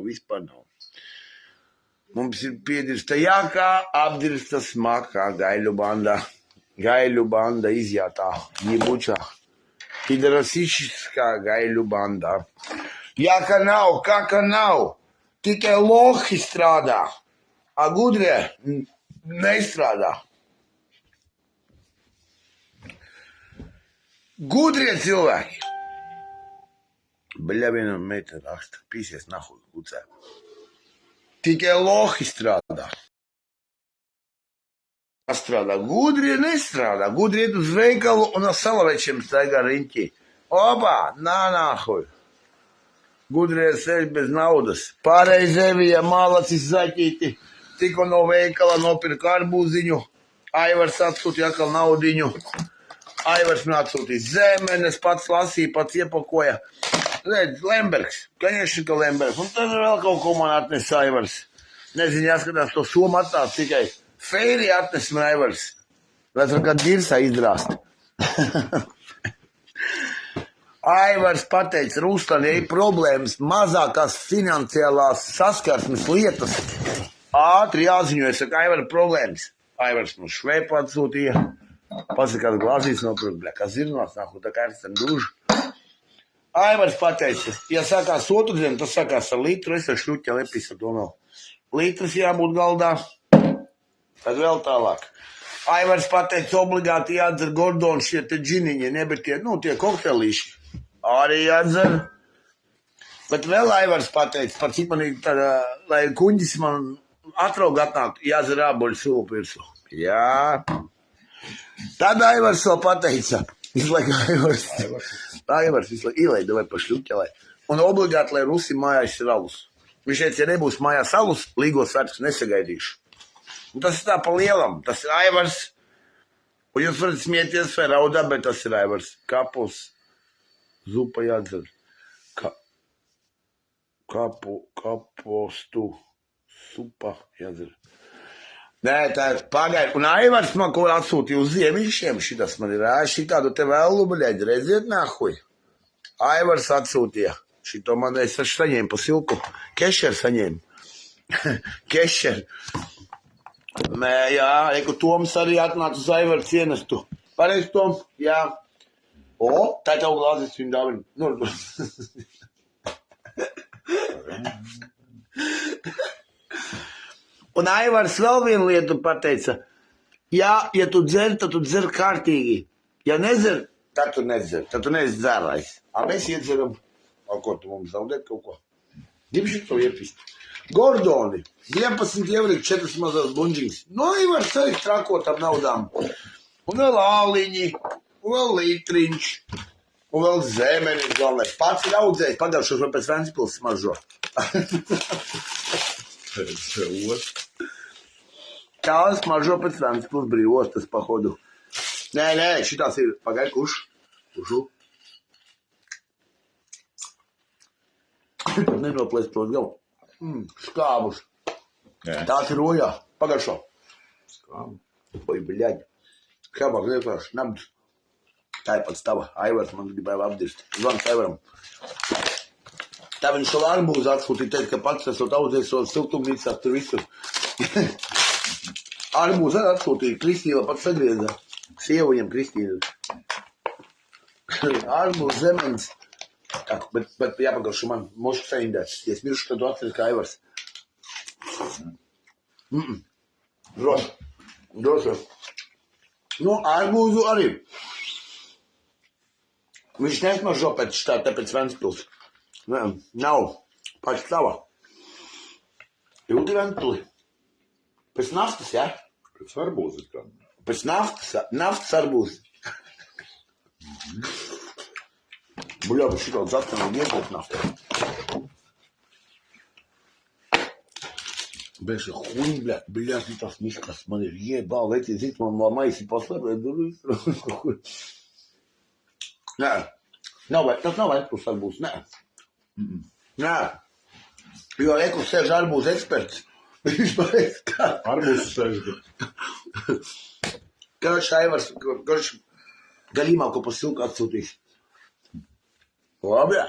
vispār nav. Mums ir piedirsta jākā, apdirsta smakā, gaiļu banda izjātā, ņibučā. Hidrasišiskā gaiļu bandā. Jākā nav, kaka nav, tikai lohi strādā, a gudrie nestrādā. Gudrie cilvēki. Bļa, viena meita raksta, pīsies nahuj, kucē. Tikai lohi strādā. Strādā. Gudrie nestrādā. Gudrie iet uz veikalu un ar salavečiem staigā riņķī. Opa, nahuj. Gudrie sēž bez naudas. Pārējie bija malacis zaķīti. Tikko no veikala nopirka arbūziņu. Aivars atsūtīja atkal naudiņu. Aivars man atsūtīja zemenes, pats lasīja, pats iepakoja. Redz, Lembergs, конечно, ka Lembergs. Un tad vēl kaut ko man atnes Aivars. Nezinu, jāskatās to somu atnāc tikai. Feiri atnes man Aivars. Lai tur kā dirsā izdrāst. Aivars pateica, Ruslan, ja ir problēmas, mazākās finansiālās saskarsmes lietas, ātri jāziņo, es saku, Aivar, problēmas. Aivars mums šveipu atsūtīja, pasakās glāzīs nopirkt, kā zirnās, nāku, tā kā esam duži. Aivars pateica, ja sākās otrdien, tas sākās ar litru, es ar šļuķa lepis ar to vēl. Litras jābūt galdā, tad vēl tālāk. Aivars pateica, obligāti jādzer Gordon šie te džiniņi, nebet tie, tie koktelīši. Arī jādzer. Bet vēl Aivars pateica, par cik man ir tāda, lai kuņģis man atrauga atnāk, jādzer āboļu sulu pirsu. Jā. Tad Aivars vēl pateica, izlaika Aivars visu laiku ielaida vai pa šļuķelē. Un obligāti, lai Rusi mājās ir alus. Viņš teica, ja nebūs mājās alus, līgo svētkus nesagaidīšu. Un tas ir tā pa lielam. Tas ir Aivars. Un jūs varat smieties vai raudā, bet tas ir Aivars. Kapus. Zupa jādzer. Kapostu. Supa jādzer. Nē, tā ir pagaid. Un Aivars man ko atsūtīja uz Ziemišiem. Šitas man ir šitādu te vēlu, bļaļ, redziet nahuj. Aivars atsūtīja. Šito man es saņēmu pa silku. Kešer saņēmu. Kešer. Nē, jā, eku Toms arī atnāca uz Aivaru cienestu. Pareiz, Tom? Jā. O, tā tev glāzes viņa dāvina. Un Aivars vēl vienu lietu pateica. Jā, ja tu dzer, tad tu dzer kārtīgi. Ja nedzer, tad tu nedzer. Tad tu neesi dzērājs. A mēs iedzeram. A ko tu mums zaudēt kaut ko? Gribu šito iepist. Gordoni, 11 eiro 4 mazās buņģiņas. Aivars arī trakot ar naudām. Un vēl āliņi, un vēl litriņš, un vēl zemeni galvenais. Pats ir audzējis, pagājušos vēl pēc Ventspils smaržo. Kā smaržo pēc Ventspils brīvostas pahodu. Nē, šitās ir, pagaid, kurš? Kuršu? Nenoplēst tos jau. Skābus. Tās ir rojā. Pagašo. Skābu. Oi, bļaļ. Skābāk vienkārši nebdus. Tā ir pats tava. Aivars man gribēja apdirst. Zvans Aivaram. Tā viņš šo arbūzu atsūtīja, teica, ka pats esot audzējis šo siltumnīcā tur visur. Arbūzu arī atsūtīja. Kristīla pats sagriezā. Sievu viņam Kristīla. Arbūzu zemens. Bet jāpagašu man mošu saindēts. Ja es miršu, tad tu atceries kā Aivars. Droši. Arbūzu arī. Viņš nesmaržo pēc šitā, te pēc Ventspils. Nav. Pēc tava. Jūti Ventspili. Pēc naftas, jā? Pēc arbūzi. Pēc naftas arbūzi. Buļā, bet šitā dzatkanīgi iekot naftā. Beša huņ, bļā, tas miškas man ir jebā, veci, zīt, man maisi paslēpēt durvis. Nē, tas nav Ventspils arbūs, nē. Nē, jo Eku sēž arbūs eksperts. Viņš pareiz kā. Arbūs sēž. Karš Aivars, galīmā, ko pa silku atsūtīs. Labi, jā.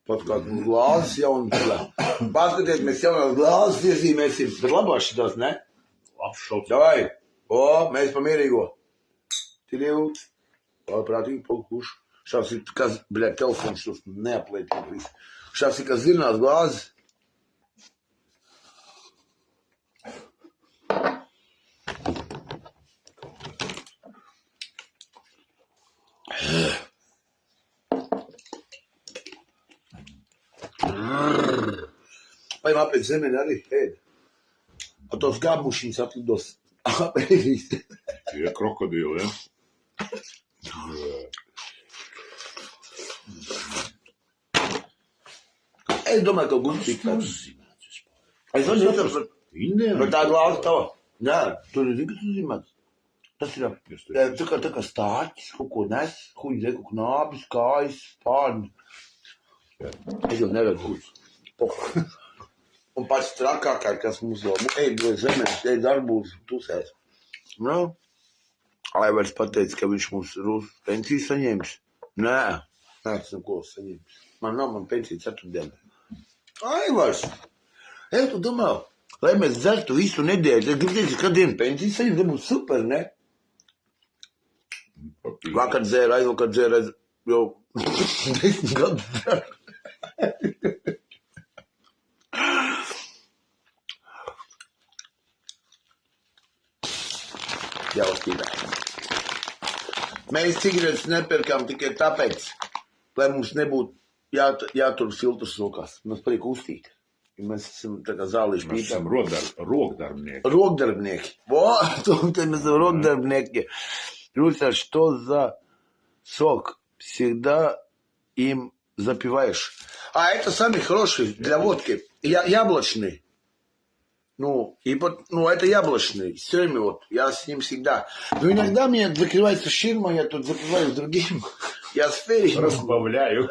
Pat kā glāzes jaunas. Paskaties, mēs jaunās glāzes iezīmēsim. Bet labāk šitās, ne? Labs šauts. Davai. O, mēs pamierīgo. Tirīvūts. Prātīgi, palkuši. Šās ir, kas, bļē, telefons šos neaplētīt visu. Šās ir, kas zirnās glāzes. Vai apēc zemeni arī ēd. A tos gābušiņas atlidos apēdīs. Tie krokodili, ja? Es domāju, ka gudrīgi tāds. Es domāju, ka tas Indijā? bet tā glāze tava. Nē, tur ir zini, kas uzzīmēts. Tas ir tā kā stāķis, kaut ko nes, huļi, kaut nābis, kājas, pārni. Es jau neredzu. Un pats trakākais, kas mums vēl, ej, zemes, ej, darbūs, tusēs. Nu, Aivars pateica, ka viņš mums pensiju saņems. Nē, es neko saņems. Man nav, man pensija ceturtdiena. Aivars, ej, tu domā, lai mēs dzertu visu nedēļu, tad gribēju, ka dienu pensiju saņems, tad būs super, ne? Vakar dzēra, aizvakar dzēra, jau 10 gadus dzēra. Jautībā. Mēs cigaretes nepērkām tikai tāpēc, lai mums nebūtu jātur filtrs rokās. Mums patīk uztīt. Mēs esam tā kā zālīši Mēs esam rokdarbnieki. Рок-дарбники. Вот, мы рок-дарбники. Люся, что за сок? Всегда им запиваешь. А это самый хороший для водки. Яблочный. Ну, это яблочный. Все время вот, я с ним всегда. Но иногда мне закрывается ширма, я тут запиваю другим. Я с ферри. Разбавляю.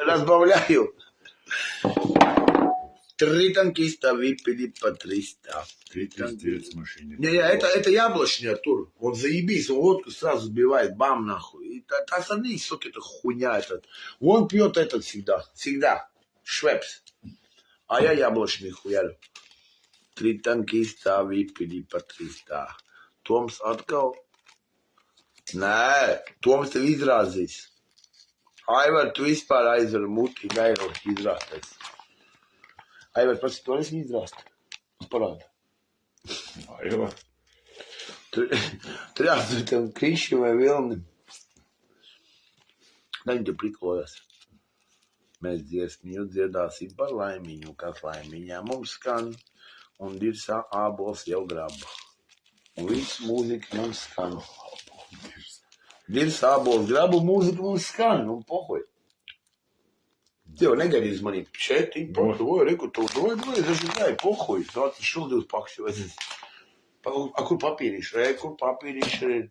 3 танкиста выпили по 300. 39 машин. Не, это яблочный, Артур. Он заебись, он водку сразу сбивает, бам, нахуй. И остальные соки, это хуйня этот. Он пьет этот всегда. Швепс. А я яблочный хуярю. 3 танкиста выпили по 300. Toms atkal? Nē, Toms tev izrāzīs. Aivar, tu vispār aizver muti, gairo izrāstais. Aivar, pats to esi izrāst. Parāda. Aivar. Trāsot tam krišu vai vilni. Viņi te priklojas. Mēs dziesmiņu dziedāsim par laimiņu, kas laimiņā mums skan. Un dirsā ābols jau graba. Un viss mūzika mums skan. Dirsā ābols graba, mūzika mums skan. Un pohoj. Tev negaidīja iz manī 4, pohoju, reku, tu doji, es gāju, pohoju. Sāc šuldījus pakši, vai es. A kur papīrīši? Kur papīrīši ir?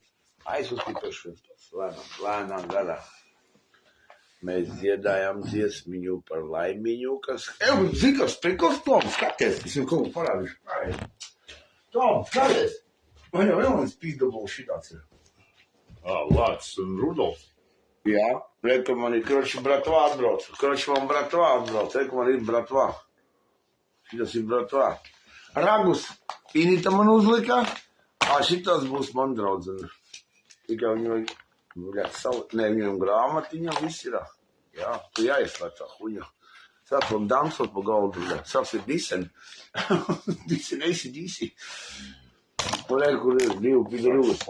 Aizuztīpēšu. Lēnām garā. Mēs dziedājām dziesmiņu par laimiņu, kas... Zini, kas prikls, Tom, skaties, es jau kaut ko parādīšu. Tom, skaties! Man jau vēl spīzdabūs šitāds ir. Lācis un Rudolfs. Jā, reku man ir, kroči, bratvā atbrauc. Kroči man bratvā atbrauc, reku man ir bratvā. Šitas ir bratvā. Ragus Inita man uzlika, šitas būs man draudzene. Tikai viņu... viņam grāmatiņam viss ir. Jā, tu jāieslēdz tā huņa. Sāc man dansot pa galdu. Sāc ir disen. Disen esi disi. Un re, kur ir 2 pidarūs.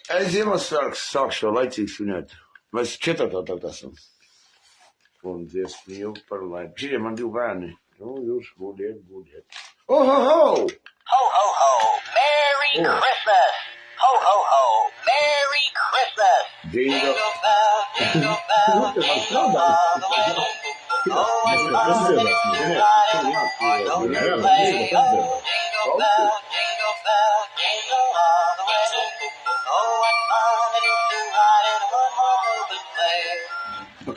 Es Ziemassvētkus sākšu laicīgi svinēt. Mēs 4. tā esam. Un dziesmīju par laimi. Šitie man 2 bērni. Nu, jūs gudiet. Oh, ho, ho! Ho, ho, ho! Merry Christmas! Ho, ho, ho! Merry Christmas! Jingle bell, jingle bell, jingle all the way. Oh, what fun it is to ride in one open sleigh. Jingle bell, jingle bell, jingle all the way. Oh, what fun it is to ride in one open sleigh.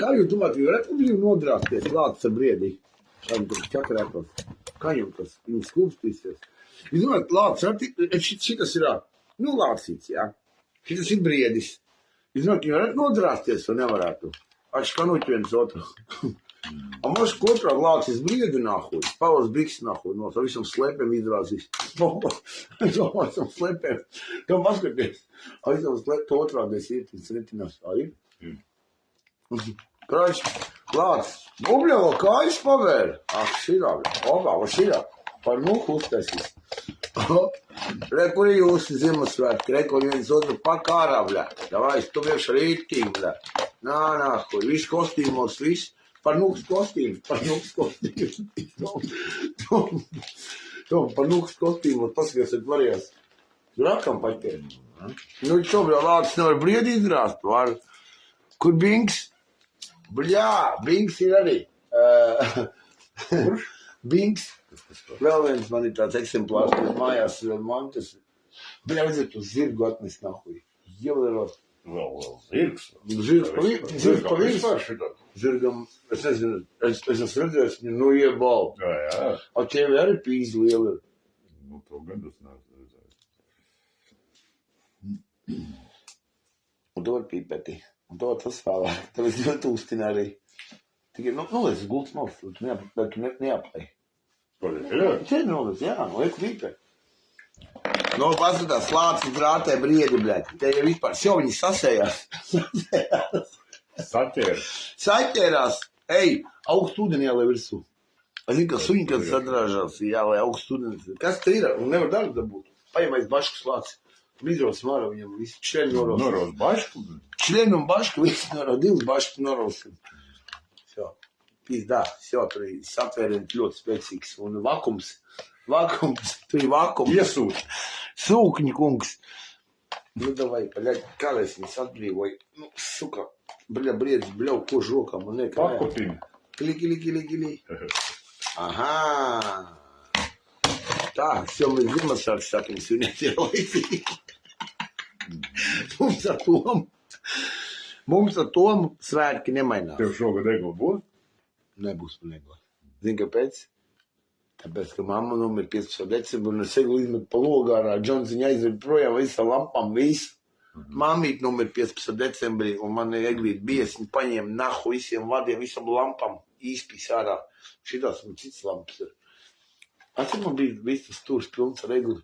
Kā jūs domājat, jūs varat brīvi nodrāsties Lācis ar briedi? Šādam tur čakarētos. Kā jums tas? Viņus skūpstīsies. Jūs domājat, Lācis, šitas ir, Lācīts, jā. Šitas ir briedis. Jūs domājat, jūs varat nodrāsties vai nevarētu? Atškanot viens otru. A mums kotrā glācis briedi nahuj, pavas biks nahuj, no tā visam slēpēm izrāzīs. Visam slēpēm. Tā paskaties. A visam slēpēm otrādies ir, tas ritinās. A ir? Prač, glācis. Bubļavo kājas pavēra. Ak, širā. Opā, va širā. Par nuhu uztaisīs. Re, kur ir jūsu Ziemassvētki? Re, kur viens otru pakārā, bļā. Davai, stuvieši rītīgi, bļā. Nā, kur viss kostīmos, viss. Par nūks kostīmu. Tom, par nūks kostīmu, paskaties, ir varējās. Rakam paķēt. Nu, šobrīd lācis nevar briedi izrāst, var. Kur Bings? Bļā, Bings ir arī. Bings. Vēl viens man ir tāds eksemplārs, kur mājās mantas. Bļā, redziet, uz zirgu atnes nahuj. Jelerot. Vēl zirgs. Zirgs pa visu. Zirgam, es nezinu, es esmu redzējis, viņu nu iebal. Jā. A tevi arī pīzi lieli. Nu, to gan es neesmu redzējis. Un to var pīpēti. Un to var tas vēlāk. Tev es ļoti uztina arī. Tikai, nu, es gults nav, tu neaplai. Jā. Čēdi noliec, jā, lieku pīpēt. No, paskatās, lācis grātē briedi, bļēt. Te jau vispār, jau viņi sasējās. Saķērās. Ej, augstu ūdeni jālai virsū. Es zinu, ka suņi, kad sadrāžās, jālai augstu ūdeni. Kas te ir? Un nevar darbu dabūt. Paņemais baškas lācis. Izraus mārā viņam visi čļeni noros. Noros bašku? Čļeni un baška visi noros. Divas baškas noros. Šo. Pīzdā. Šo, tur ir satvērien ļoti spēcīgs. Un vakums. Tur ir vakums. Iesūt. Sūkņi, kungs. Nu, davai, paļaļ, kādreiz viņas atbrīvoja. Nu, suka. Bļa, briedis, bļau, kož rokām. Un nekā. Pakotīm. Kili. Aha. Tā, jau mēs Ziemassvētku sākam svinēt ielaisīt. Mums ar Tomu svētki nemainās. Tev šogad egla būs? Nebūs man egla. Zini, kāpēc? Tāpēc, ka mamma nomir 15. decembru un es eglu izmetu pa logārā. Džons viņa aizved projām visam lampām, visu. Mamīt nomir 15. decembrī un man eglīt biesni paņēma nahu visiem vadiem, visam lampām īspīs ārā. Šitās man cits lampas ir. Atcīm man bija viss tas tūrs pilns ar egli.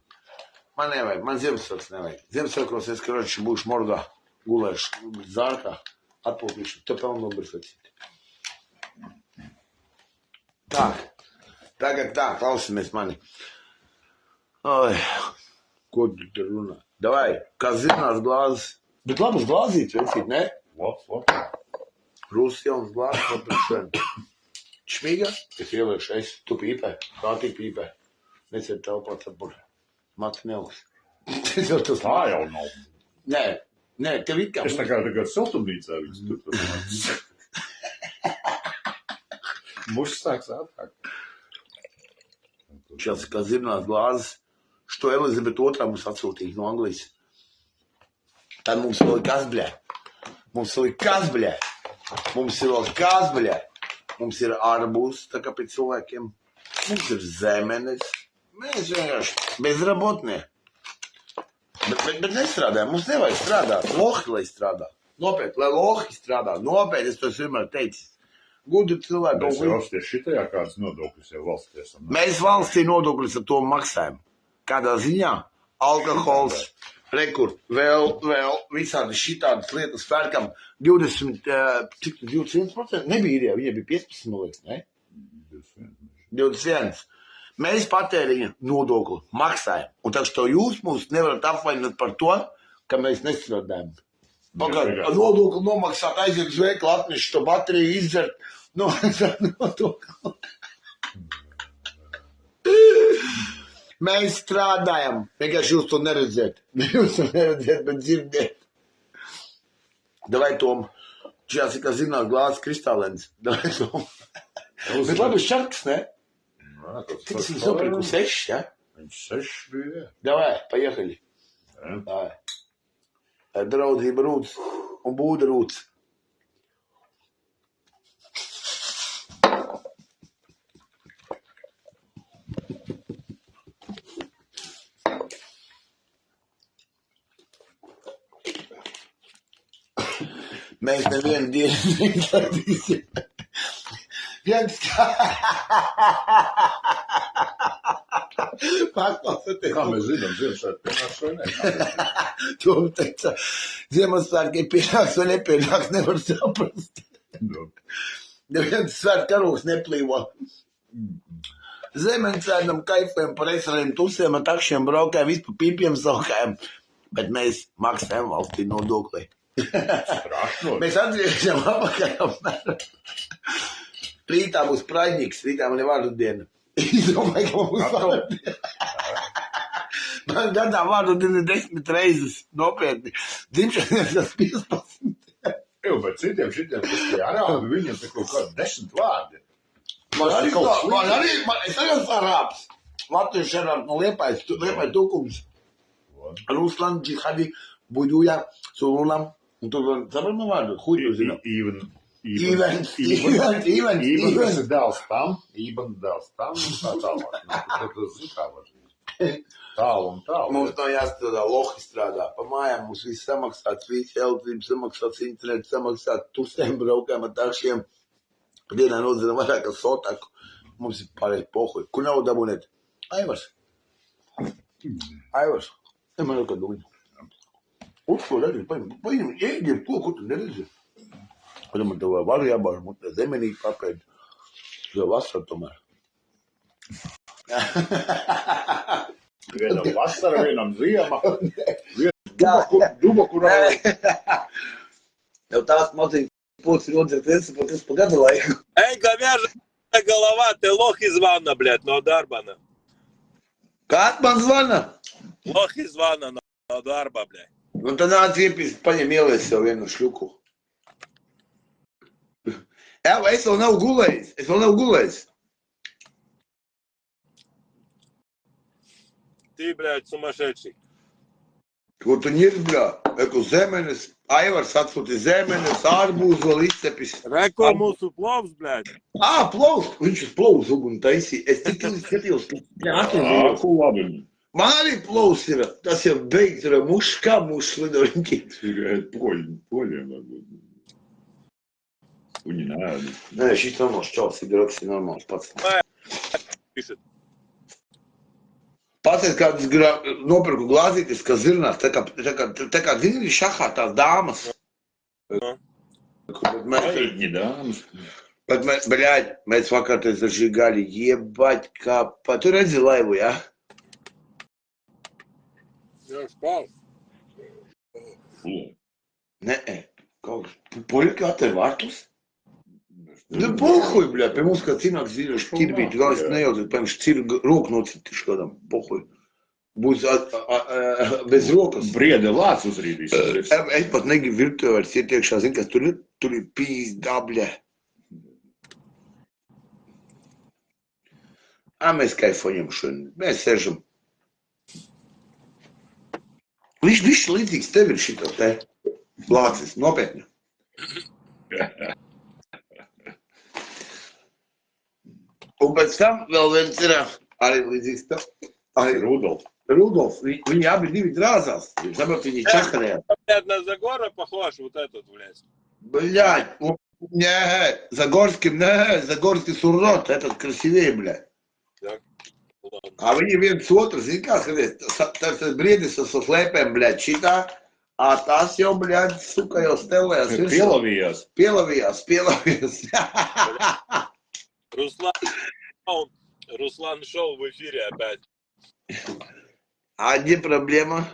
Man nevajag, man Ziemassvētks nevajag. Ziemassvētkos es, karoči, būšu morgā, gulēšu zārkā, atpūtīšu, te pelnu nomir sacīt. Tā, tagad tā, klausamies mani. Oi, ko tu tur runā? Davai, kā zinās glāzes. Bet labas glāzītes, veicīt, ne? Labs. Rūsas jaunas glāzes, labas šodien. Šmīga, es ieliešu, es tu pīpē, kārtīgi pīpē. Neciet telpā cepur. Mati nelus. Tā jau nav. Nē, tev it kā. Es tā kā tagad siltumnīcā viņas tur. Mušs sāks ātrāk. Šāds, kā zinās glāzes. Što Elizabete II mums atsūtīja no Anglijas. Tad mums vēl ir kas, bļē? Mums ir arbūs, tā kā pēc cilvēkiem. Mums ir zemenes. Mēs vienkārši bezrabotnie. Bet nestrādājam, mums nevajag strādāt. Lohi, lai strādā. Nopietni, lai lohi strādā. Nopietni, es to vienmēr teicu. Gudri cilvēki. Mēs jau tieši šitajā kādas nodokļus jau valstī esam. Mēs valstī nodokļus ar to maksājam. Kādā ziņā? Alkohols, rekur, vēl visādi šitādas lietas pērkam 21%? Nebija, viņa bija 15, man liekas, ne? 21. Mēs patēriņa nodokli maksājam. Un tā, ka jūs mūs nevarat apvainot par to, ka mēs nestrādājam. Pagād, nodokli nomaksāt, aiziet uz veikalu, atnešt to bateriju, izdzert, nomaksāt nodokli. Mēs strādājam. Vienkārši jūs to neredzēt. Jūs to neredzēt, bet dzirdēt. Davai, Tom. Šajās ir, kā zināt, glāzes kristālens. Davai, Tom. Bet labi, šarks, ne? Cik es viņu nopirku? 6, ja? Viņš 6 bija. Davai, paiehaļi. Davai. Draudzība rūts un būda rūts. Mēs nevienu dienu neizlaidīsim. Viens paklausieties. Kā mēs zinām, Ziemassvētku pienāks vai ne? To teica, Ziemassvētki pienāks vai nepienāks, nevar saprast. Nu, Neviens svētku karogs neplīvo. Zemencēnam, kaifējam par resoriem, tusiem, takšiem, braukājam, vispār pīpiem saukājam. Bet mēs maksājam valstī nodokli. strašno. Mēs atgriežam apakaļ apmēram. Rītā būs praidnieks, rītā man ir vārdu diena. Es domāju, ka man būs vārdu diena. Man gadā vārdu diena 10 reizes nopietni. Dzimšanas tas 15. Jau, bet citiem šitiem, kas tie arābi, viņiem te kaut kādi 10 vārdi. Man arī es arī esmu arābs. Latviešu arābs no Liepājas tukums. Ruslan, džihadi, buļuja, sulunam. Un tu saprati man vārdu? Huj, tu zini. Īvens. Tas ir dēls tam, dēls tam, un tā tālāk. Tas zin kā var. Tālu un tālu. Mums nav jāstrādā, lohi strādā. Pa mājām mums viss samaksāts, viss elektrības samaksāts, internets samaksāts, tusēm braukām ar takšiem. Dienā nodzinām vairāk kā sotaku. Mums ir pārējais pohuj. Kur nav dabūnēt? Aivars. Man jau kā duņa. Uzko, redzi, paņem, ēģiem to, ko tu neredzi. Paņem man tev varu jābāž, man te zemenīgi papēd. Tev vasar tomēr. Vienam vasara, vienam ziema. Duba, kurā... Tev tās maziņas pūcis rodzēt, kas pa gadu laiku. Эй, говяжья голова, ты лох из ванна, блядь, no darba. Kāds man zvana? Лох из ванна no darba, блядь. Un tad nāc iepist, paņem ielies sev vienu šļuku. Jā, es vēl nav gulējis. Ты, блядь, сумасшедший. Ko tu ņird, bļā? Eku zemenes, Aivars atsūti zemenes, ārbūz vēl izcepis. Reko mūsu plovs, blядь. Plovs! Viņš uz plovs uguni taisīja. Es tik skatījos, ka Ko labi. man arī plovs ir. Tas jau beigts ir mušs kā mušs lidoņķi. Ir poļiem varbūt. Viņi neēda. Nē, šis normāls čals, Idraks ir normāls pats. Пишет. Pats es kādus nopirku glāzītes, kas zirnās, tā kā zini, šahā tās dāmas. Viņi dāmas. Bet mēs vakar te zažigāli, jebать, kā pa... Tu redzi laivu, jā? Я спал. Nē, puļi kā te vārtus? Da pohuj, bļā, pie mums kā cīnāk zīļoši ķirbīt, galvas nejaudzīt, pēc cirgu roku nocitiši kādam, pohuj. Būs bez rokas. Briede lāc uzrīdīs. Es pat negribu virtuvē vairs iet iekšā, zin, kas tur ir pīzdā, bļā. Mēs kaifoņam šodien, mēs sežam. Viņš līdzīgs tev ir šito te lācis, nopietni. Un pēc tam vēl viens ir arī līdzīgs tev. Rudolf, viņi abi divi drāzās. Saprot, viņi čakarējā. Блядь, на Загора похож, вот этот, блядь. Блядь, Zagorski surrot, этот красивее, блядь. Так, ладно. A viņi viens otru, zin kā, skaties, tas briedis ar slēpēm, bļaļ, šitā, tas jau, bļaļ, suka jau stelējās. Pielavījās. Руслан шоу в эфире опять. А где проблема?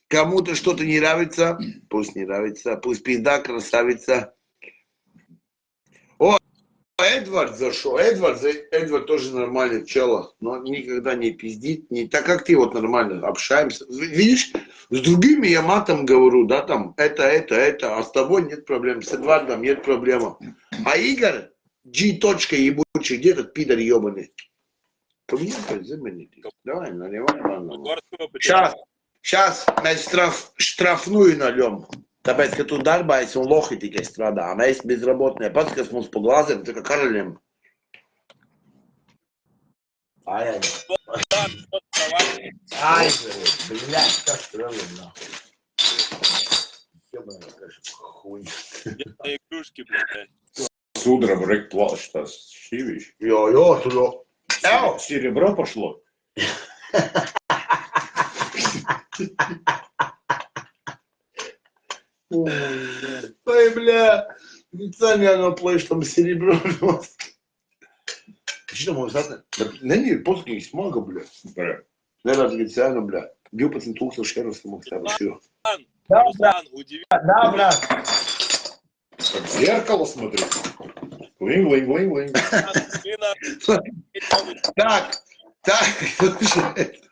Кому-то что-то не нравится, пусть не нравится, пусть пизда красавица. Эдвард зашел. Эдвард тоже нормальный чело, но никогда не пиздит. Не так, как ты вот нормально общаемся. Видишь, с другими я матом говорю, да, там, это, а с тобой нет проблем, с Эдвардом нет проблемы. А Игорь, G. ебучий, где этот пидор ебаный? Ко мне заменить. Давай, наливай. Сейчас mēs штрафную нальем. Tāpēc, ka tu darbā esi un lohi tikai strādā. Mēs bezrabotnie. Pats, kas mums po glāzēm, tā kā karaļiem. Ai, blядь, kas tur vēl ir? Хуй. Я на игрушки, блядь. Судром рек плащ, tas šķīvišķi. Jo, tur jau. Evo! Серебро пошло. Ой, бля. Специально оно плачет там серебро. Что мы взяли? Да не, после смага, бля. Наверное, специально, бля. 12 тūkstoši eiro samaksā par šo. Руслан, удивительно. Да, бля. Как в зеркало смотри. Линь. Так, слушай.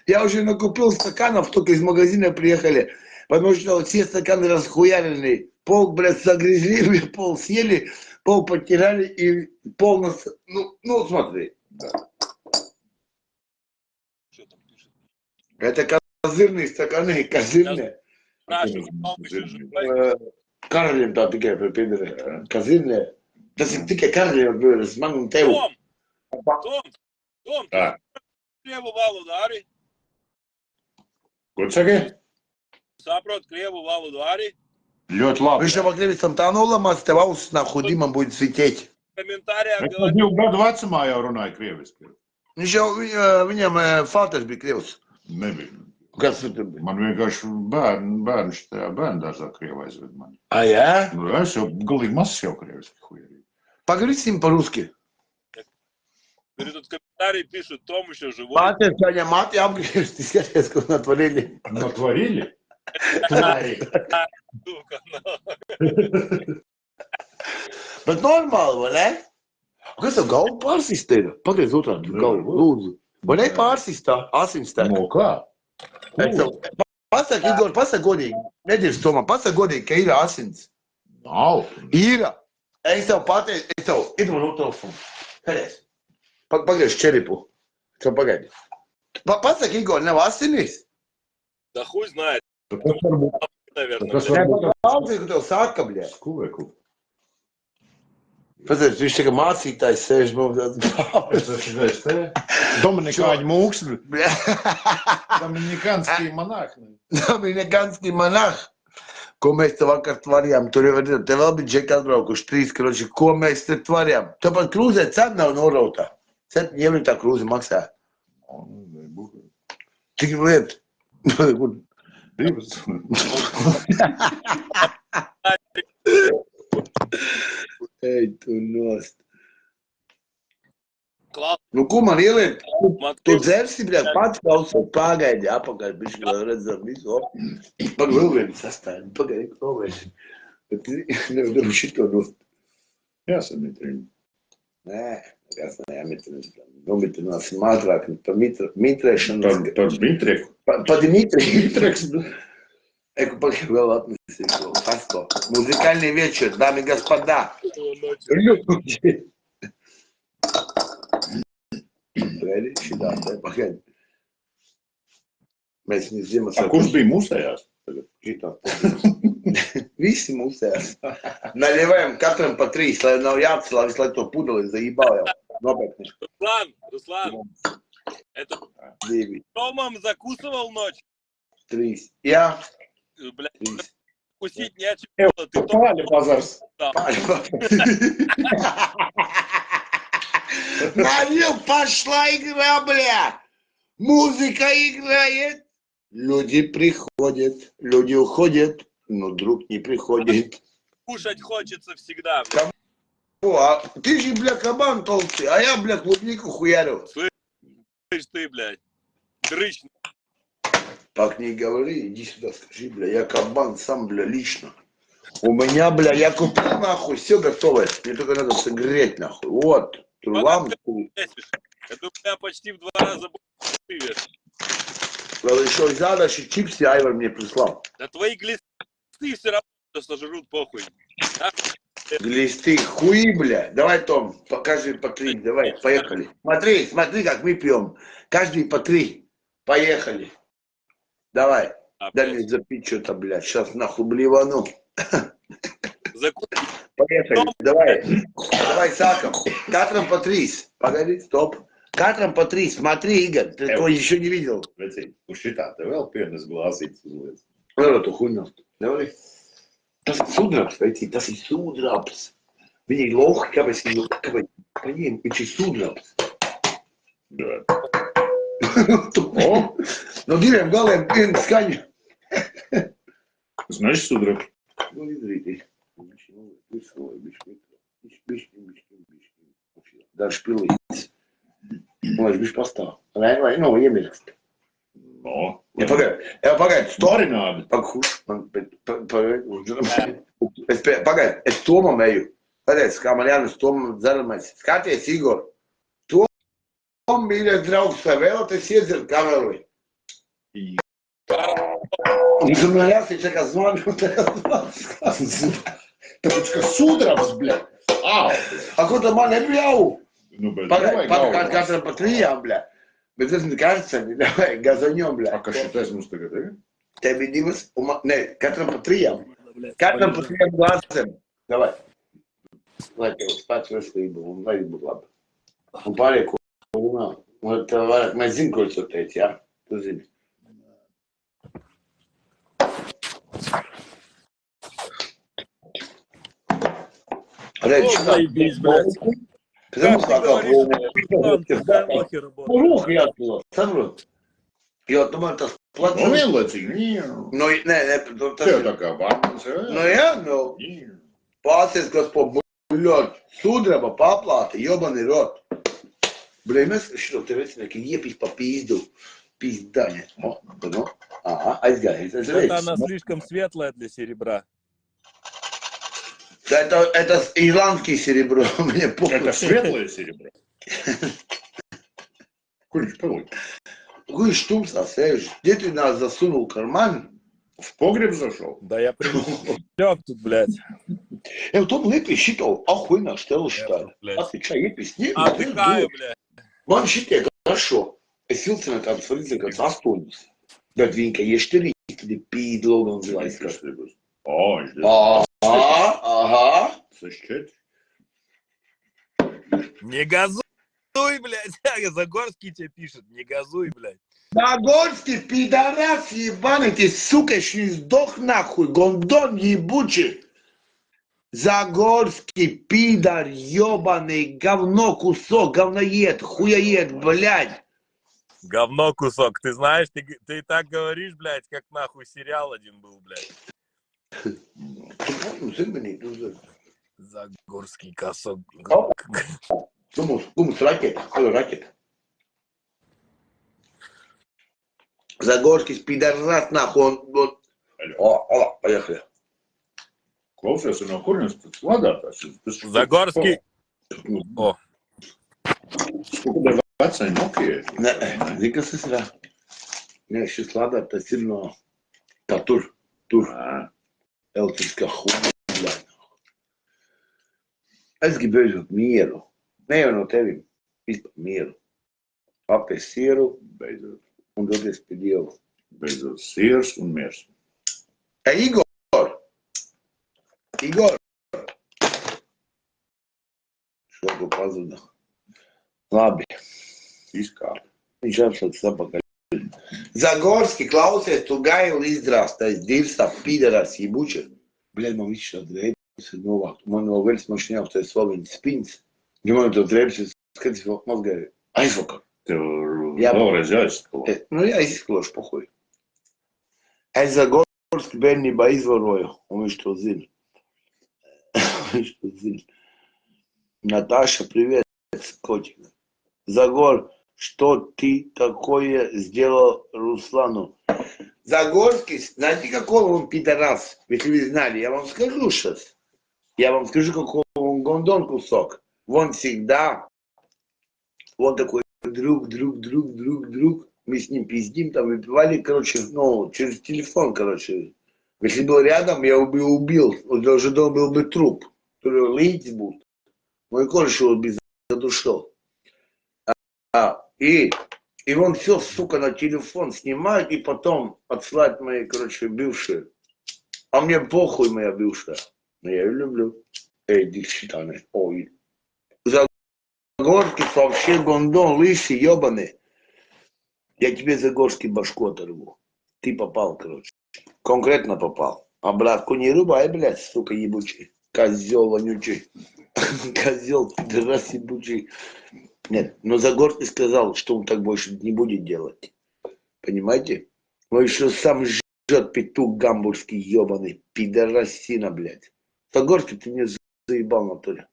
Я уже накупил стаканов, только из магазина приехали, потому что все стаканы расхуяренные. Пол, блядь, загрязли, блядь, пол съели, пол потеряли и полностью... Ну, смотри. Что там пишет? Это козырные стаканы, козырные. Спрашиваю, Том еще живой? Карлин, да, такие пидоры. Козырные. Да, такие Карлин, блядь, с мангом теву. Том, Tā. Krievu valodu arī? Ko tu saki? Saprot Krievu valodu arī? Ļoti labi. Вы что, могли бы там ломать, вас нахуй Димом будет светить. В комментариях Es no говорят, 2 gadu vecumā jau runāju krieviski. Еще viņam Falters bija krievs. Nebija. Kas tur bija? Man vienkārši bērni šajā bērndārzā krievi aizved mani. А я? Nu, es jau galīgi mazs jau krieviski hujerīju. Поговори с ним по-русски. говорит, тут комментарии пишут, Том еще живой. Маты, Саня, маты apgriezt, ты skaties, ko натворили. Натворили? Твари. Сука, ну. Bet normāli, vai ne? Kas tev galva pārsista ir? Pagriez otrādi galvu, lūdzu. Vai ne pārsista? Asinstek. No kā? Pasaka, Igor, pasaka godīgi. Nedirst Tomam, pasaka godīgi, ka ir asins. Nav. Ir. Es tev pateicu, idu man telefonu. Pēdējais. Pagriez čeripu. Tev pagaidi. Pasaka, Igor, nav asinis? Да хуй знает, Tas varbūt. наверное. Tas Nē, varbūt. daudz, ka tev saka, bļē. Skuveku. Pēc viņš tikai mācītājs sēž mums tāds Es esmu te. Dominikāņu mūksli. bļē. Dominikānskī monahni. Dominikānski monah. Ko mēs te vakar tvarījām? Tur jau ir, te vēl bija džeki atbraukuši 3 kroči. Ko mēs te tvarījām? Tāpat krūzē cena nav norautā. 7 eiro tā krūze maksā. Cik liet? Divas. Ej, tu nost. Класс, Nu, ko man ieliek? Tu Максим, dzersi, bļā, pats klausot, pagaidi, apakaļ, bišķi vēl redzam visu. Pagaidi, vēl vienu sastādi, pagaidi, provēši. Bet nevaru šito nost. Jāsamitrina. Nē, nekas nejamitrinās. Nomitrinās ātrāk pa mitrēšanu. Par Mitrieku. Pa Дмитрий. Эку vēl atnesīšu. Pasko. Музыкальный вечер, дамы и господа. Люди. Ready? Šitā, te, pagaidi. Mēs viņu Ziemassvētku. Kurš bija mūsējās? Šitā. Visi mūsējās. Наливаем katram pa 3, lai nav jāatcelā, visu laiku to pudeli zaībāl jau. Nopērkni. Руслан, это 2, Томом закусывал ночь? 3. Jā. Блядь, 3. кусить нечего было, ты Том Pāļu bazars. Налил, пошла игра, бля! Музыка играет. Люди приходят, люди уходят, но друг не приходит. кушать хочется всегда. О, а ты же, бля, кабан толстый, а я, бля, клубнику хуярю. Слышь ты, блядь, дрыч. Так не говори, иди сюда, скажи, бля, я кабан сам, бля, лично. У меня, бля, я купил, нахуй, все готово. Мне только надо согреть, нахуй. Вот, лампу. Это у меня почти в 2 раза больше ты весишь. Правда, еще из ада, чипсы Айвар мне прислал. Да твои глисты все равно сожрут, похуй. А? Глисты, хуи, бля. Давай, Том, покажи по 3, давай, поехали. Смотри, смотри, как мы пьем. Каждый по 3. Поехали. Давай. Дай мне запить что-то, блядь. Сейчас нахуй блевану. Закупи. Поехали. Давай. Давай, Саков. Катрам по 3. Погоди, стоп. Катрам по 3. Смотри, Игорь, ты такого еще не видел. Vecīt, uz šitā te vēl pienes glāzītes uzliec. Nevar to huņot. Nevar. Tas ir sudrabs, veicīt, tas ir sudrabs. Viņi ir lohi, kāpēc paņēma, viņš ir sudrabs. No diviem galiem viena skaņa. Значит, судраб. Nu, izdarītī. Dažs pilīts. Lai viņš pastāv. Vai nav iemirkst. No. Ja pagaid, Storinādi. Pagaid, es Tomam eju. Pateic, kā man jānes Tomam dzeramais. Skaties, Igor. Tom, mīļais draugs, vai vēlaties iedzert kaveli? Viņš man jāsīt, kā zvani, un tā Tāpēc, ka sudrabs, bļa. Au. A, ko tu man nebļauj? Nu, bet Pagaid, davai katram pa 3, bļa. Bet tas ir karceni, davai, gazaņom, bļa. A kas šitais mums tagad ir? Tev ir 2, un man, ne, katram pa 3. Katram pa 3 glāzēm. Davai. Lai tev spēc veselību un lai būtu labi. Un pārējie, ko runā. Un tev vairāk, mēs zinu, ko tu teici, jā? Tu zini. Redz, Заебись, блядь. Потому Как ты говоришь, когда лохи работают. Rūk jāatklāt, saprot? Jo, tu man tas Nu, plats... vienlaicīgi. Nu, nē, tas Tev ir... tā kā varmas, Nu, jā, nu, pācies, kas po buļot, sudraba paplāta, jobani rot. Blē, mēs šito te vecinieki iepīs pa pīzdu. Pīzdaņa. Nu, aha, aizgājies, es Это она redzu. слишком светлая для серебра. Это ирландский серебро, мне Это похуй. светлое серебро. Куришь, пылай. Какой штумса, сэж? Где ты нас засунул в карман? В погреб зашел? Да я лег тут, блядь. Evo, tu lipi šito ahuinā štelštāju. Блядь. Atličā iepis ņem. Отдыхаю, блядь. Man šitie garšo. Es vilcinu kādus līdzīgi kāds 8. Bet viņi, ka iešterī, tad ir pīdloga un zilais karstības. О, здесь Aha. сосчет. Не газуй, блядь. Загорский тебе пишет. Не газуй, блядь. Загорский пидорас ебаный, ты, сукашный, сдох нахуй, гондон ебучий. Загорский пидор ебаный, говно кусок, говноед, хуяед, блядь. Говно кусок. Ты знаешь, ты и так говоришь, блядь, как нахуй сериал один был, блядь. Загорский косок. Думаешь, ракета, ракета. Загорский пидорас нахуй, он... О, поехали. Klausies, no kurienes tas lādātājs? Загорский. О. Kāda vecai Nokia? Nē, zini, kas tas ir? Nē, šis lādētājs ir no... Tā tur. Elektriskā huļā. Es gribu beidzot mieru. Ne jau no tevim. Vispār mieru. Apēst sieru. Beidzot. Un doties pie Dievu. Beidzot siers un miers. Igor! Igor! Šoku pazuda. Labi. Izkāp. Viņš apslēdz apakaļ. Zagorski, klausies, tu gaili izdrāstais, divstā, pīdarās, jībuča. Bļaļ, man viss šādi drēbis ir novākt. Man vēl veļas mašīnā uztais vēl viņas spins. Ja man to drēbis, es skaties vēl mazgāju. Aizvakar. Tev Jā. vēlreiz jāizskalā. Nu jā, es izskalošu pohuju. Es Zagorski bērnībā izvaroju, un viņš to zina. Viņš to zina. Наташа, привет, котик. Загор, что ты такое сделал Руслану? Загорский, знаете, какой он пидорас? Если вы знали, я вам скажу сейчас. Я вам скажу, какой он гондон кусок. Вон всегда, он такой друг. Мы с ним пиздим, там выпивали, короче, ну, через телефон, короче. Если был рядом, я бы убил, уже был бы труп, который лить будет. Мой кореш его бы задушил. И он все, сука, на телефон снимает и потом отсылает моей, короче, бывшие. А мне похуй моя бывшая. Но я ее люблю. Эй, дикшитаны. Ой. Загорский вообще гондон, лысый, ебаный. Я тебе Загорский башку оторву. Ты попал, короче. Конкретно попал. Обратку не рубай, блядь, сука ебучий. Козел вонючий. Козел, пидорас ебучий. Нет, но Загорский сказал, что он так больше не будет делать. Понимаете? Он еще сам жжет петух гамбургский ебаный. Пидорасина, блядь. Загорский, ты меня заебал, натуре.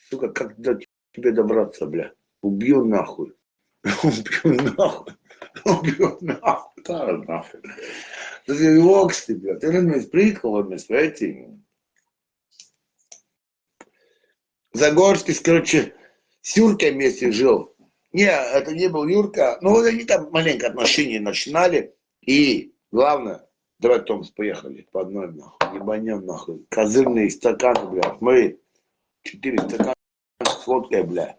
Сука, как до тебе добраться, бля? Убью нахуй. Убью нахуй. Убью нахуй. Да, нахуй. Ты локсти, бля. Ты на меня приехал, меня смотрите. Загорский, короче, с Юркой вместе жил. Не, это не был Юрка. Ну, вот они там маленько отношения начинали. И, главное, давай, Томс, поехали. По одной, нахуй. Ебанем, нахуй. Козырные стаканы, бля. Смотри. 4 стакана с водкой, бля.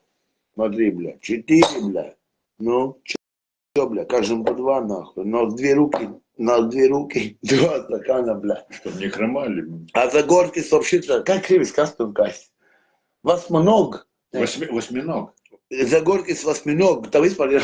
Смотри, бля. 4, бля. Ну, чё, бля, каждому по 2, нахуй. На 2 руки, 2 стакана, бля. Чтоб не хромали. А Загорский сообщил, как кривый кастом касть. Вас много. Восьминог. Загорский с восьминог. Там исполнил.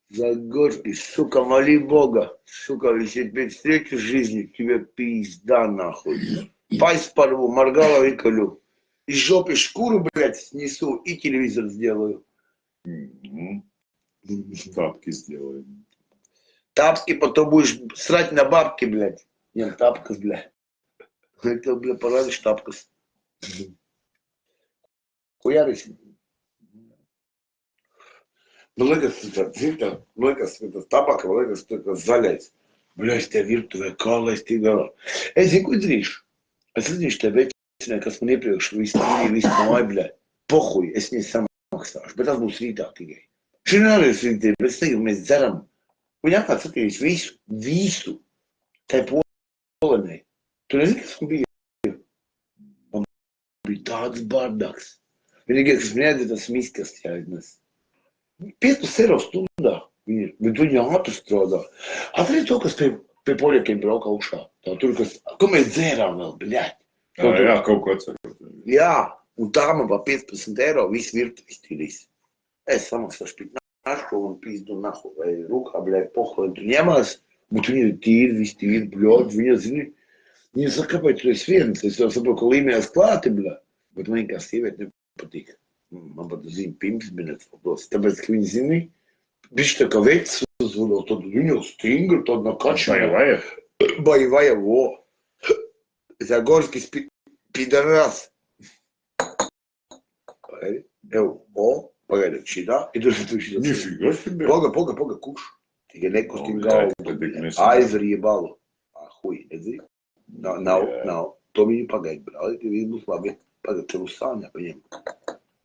Загорский, сука, моли Бога. Сука, если тебе встречу в жизни, тебе пизда, нахуй. Пасть порву, моргала выколю. Из жопы шкуру, блядь, снесу и телевизор сделаю. Тапки сделаем. Тапки, потом будешь срать на бабки, блядь. Нет, тапкас, блядь. Это, блядь, порадишь тапкас. Хуярись. Много света, много света, табака, много света, залез. Блядь, te virtuvē, kā lai es tik galā. Es zinu, ko darīšu. Es zinu, te veicinē, kas man iepriekš visu tīri, visu māju, bļaļ. Pohuj, es viņai samaksāšu, bet tas būs rītā tikai. Šodien arī es rītī, bet es negribu, mēs dzeram. Viņa atklāt skatījis visu. Tai polenē. Tu nezini, kas man bija? Man bija tāds bardaks. Vienīgais, kas man iedod, tas miskas jāiznes. 5 eiro stundā. Bet viņa ātri strādā. Atceries to, kas pie poļakiem brauka augšā. Tā tur, ko mēs dzērām vēl, bļaļ. Jā, kaut ko atceros. Jā, un tā man par 15 eiro visu virtuvi iztīrīs. Es samaksāšu pīt našu un pīzdu nahu, vai rūkā, bļaļ, pohu, un tu ņemās, bet viņa ir tīri, viss tīri, bļaļ, viņa zini. Viņa saka, kāpēc tu esi viens? Es jau saprotu, ka līmējās klāti, bļaļ. Bet man kā sievieti nepatīk. Man pat zina, pirms minēts paldos. Tāpēc, ka viņi zini, viņš tā kā vecs uzvadot, tad viņu stingri, tad no kača. Боевая, во. Загорский пидорас. Погоди. Погоди, šitā. Нифига себе. Poga, kuš. Tikai nekustīgi galvu. Aizvarīja balu. Hui, redzi? Nav. To viņu pagaidi, brāli. Viņi būs labi. Pagaidi, tev uz sāņā paņem.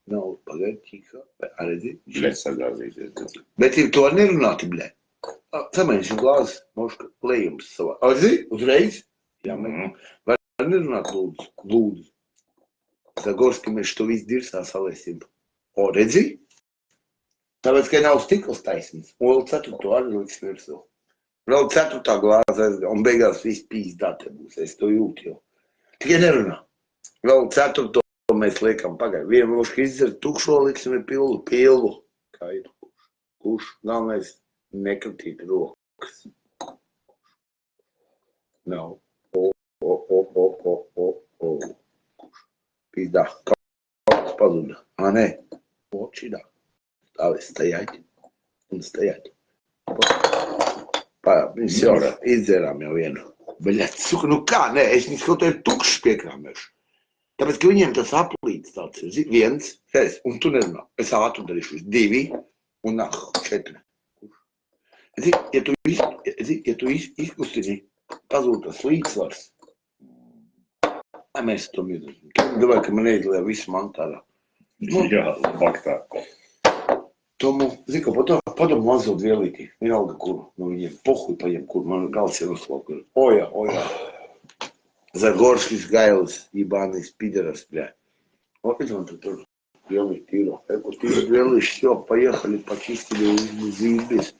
Nav, pagaidi, tīkā. Redzi? Блядь, sagāzīsies. Bet ir to nerunāti, bļē. Samēģināsim glāzi, moška, lejums savā. Redzi? Uzreiz? Jā, Vai nerunāt, lūdzu. Zagorski, mēs to visu dirsā salēsim. Redzi? Tāpēc, ka nav stikls taisnīgs. Un vēl 4. arī liks virsū. Vēl 4. glāze aizgā. Un beigās viss pīzdā te būs. Es to jūtu jau. Tikai nerunā. Vēl 4. mēs liekam pagaidi. Vienu moška izdzer tukšo, liksim pilvu. Kā ir? Kurš? Galvenais nekratīt rokas. Nav. Pizdā. Kaut kas pazuda. Nē. Šitā. Stāvi, stajāt. Un stajāt. Все, izdzērām jau vienu. Bļat, suka, nu kā, nē, es viņus kaut ir tukšs piekrāmēšu. Tāpēc, ka viņiem tas aplīts tāds ir. 1, 6, un tu nerunā. Es ātru darīšu 2, un 4. Ja tu izkustini, pazūd tas līdzsvars. Mēs to mīdam. Domāju, ka man iedalīja visu mantārā. Jā, labāk tā. Tomu, zini, ka padomu mazot vielītī. Vienalga, kuru no viņiem pohuj paņem, kur man gals ir uzslaukuri. Oja. Загорский гайлс, ебаный спидерос, бля. Вот это он тут белый тиро. Это тиро белый, все, поехали, почистили, заебись.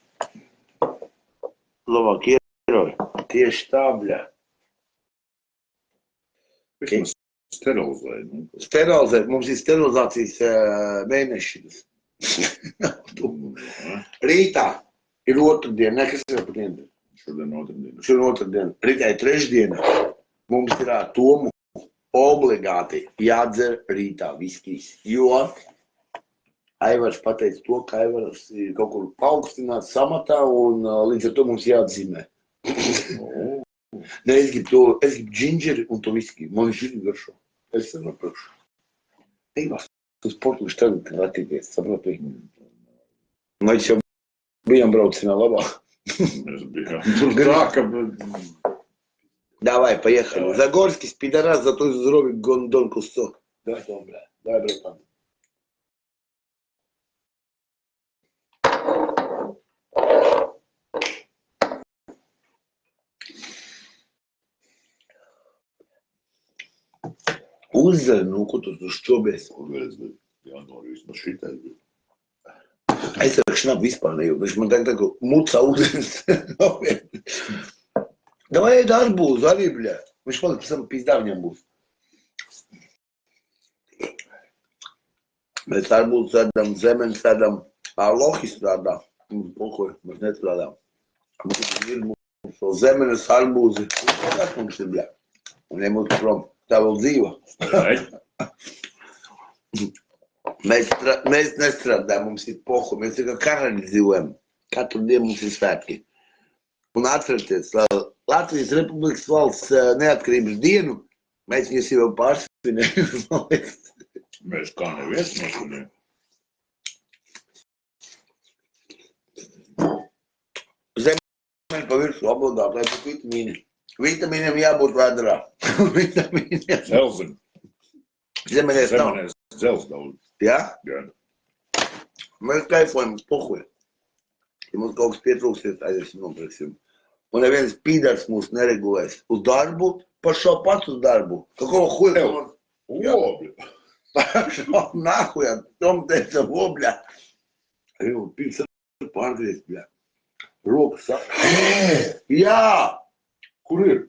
Лавакерой, те что, бля. Sterilizēt. Sterilizēt, mums ir sterilizācijas mēnešas. Rītā ir otrdiena, kas ir pa dienu? Šodien otrdiena. Šodien otrdiena. Rītā ir trešdiena. Mums ir ar Tomu obligāti jādzer rītā viskijs, jo Aivars pateica to, ka Aivars ir kaut kur paaugstināts samatā un līdz ar to mums jāatzīmē. Ne, es gribu džinģeri un to viskiju. Man viņš ir garšo. Es tam aprakšu. Eivās, tu sportuši tagad attīties, sapratu. Mēs jau bijām braucinā labā. Mēs bijām tur tā, ka... Давай, поехали. Загорский, пидорас, зато здоровый гондон кусок. Давай, бля. Давай, братан. Uzzer, nu, ko tu tur šķobies? Jā, no vismaz šitais bija. Es ar šnapu vispār nejūtu. Viņš man tagad muca ūdens. Давай ēd arbūzu arī, bļā. Viņš paliek pēc tam pizdā viņam būs. Mēs arbūzu ēdam, zemenes ēdam, lohi strādā. Pokoju, mēs nestrādām. Mums ir mūsu zemenes arbūzi. Kas mums ir, bļā? Un ja mums prom, tā vēl dzīva. Mēs nestrādājam, mums ir pohu. Mēs tikai karaļi dzīvojam. Katru dienu mums ir svētki. Un atcerieties, Latvijas Republikas valsts neatkarības dienu, mēs viņus jau pārsvinējam. Mēs kā neviens nosvinējam. Zemeņi pa virsu obligāt, lai būtu vitamīni. Vitamīniem jābūt vēdrā. Vitamīniem. Zelziņ. Zemeņies nav. Zemenēs dzels daudz. Jā? Jā. Mēs kaifojam pohuļ. Ja mums kaut kas pietrūksies, aiziesim nopirksim. Un neviens pīdars mūs neregulēs uz darbu, par šo pats uz darbu. Kako huļa? Obļa. Nahuja, Tom teica obļa. Jau pīds pārgriezt, bļā. Rokas saka. Jā! Kur ir?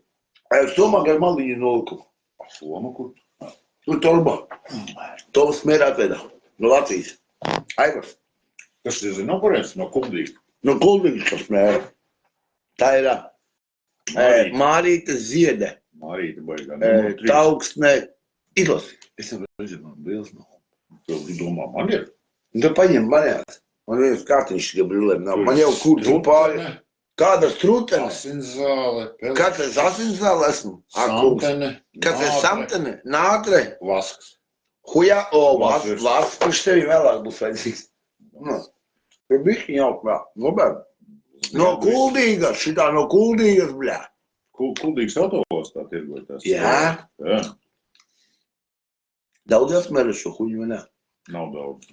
Somā gar maliņu noliku. Soma kur? Tur torbā. Toms mērā atvedā. No Latvijas. Aivars. Kas ir no kurienes? No Kuldīgas. No Kuldīgas tas mērā. Tā ir Mārīta Ziede. Mārīta baigā. Tauksne. Izlasi. Es jau redzinu, man brīlis nav. Tu domā, man ir? Tu paņem manējās. Man viens kārtiņš tikai brīlēm nav. Man jau kur tu pāri. Kāda strūtene? Asinzāle. Katrs asinzāle esmu. Samtene. Katrs samtene. Nātre. Vasks. Huja, vasks. Kurš tevi vēlāk būs vajadzīgs? Tur bišķiņ jau vēl. Nobēr. No Kuldīgas, šitā no Kuldīgas, bļā. Kuldīgas autoostā tirgotās. Jā. Jā. Daudz esmēra šo huņu, vai ne? Nav daudz.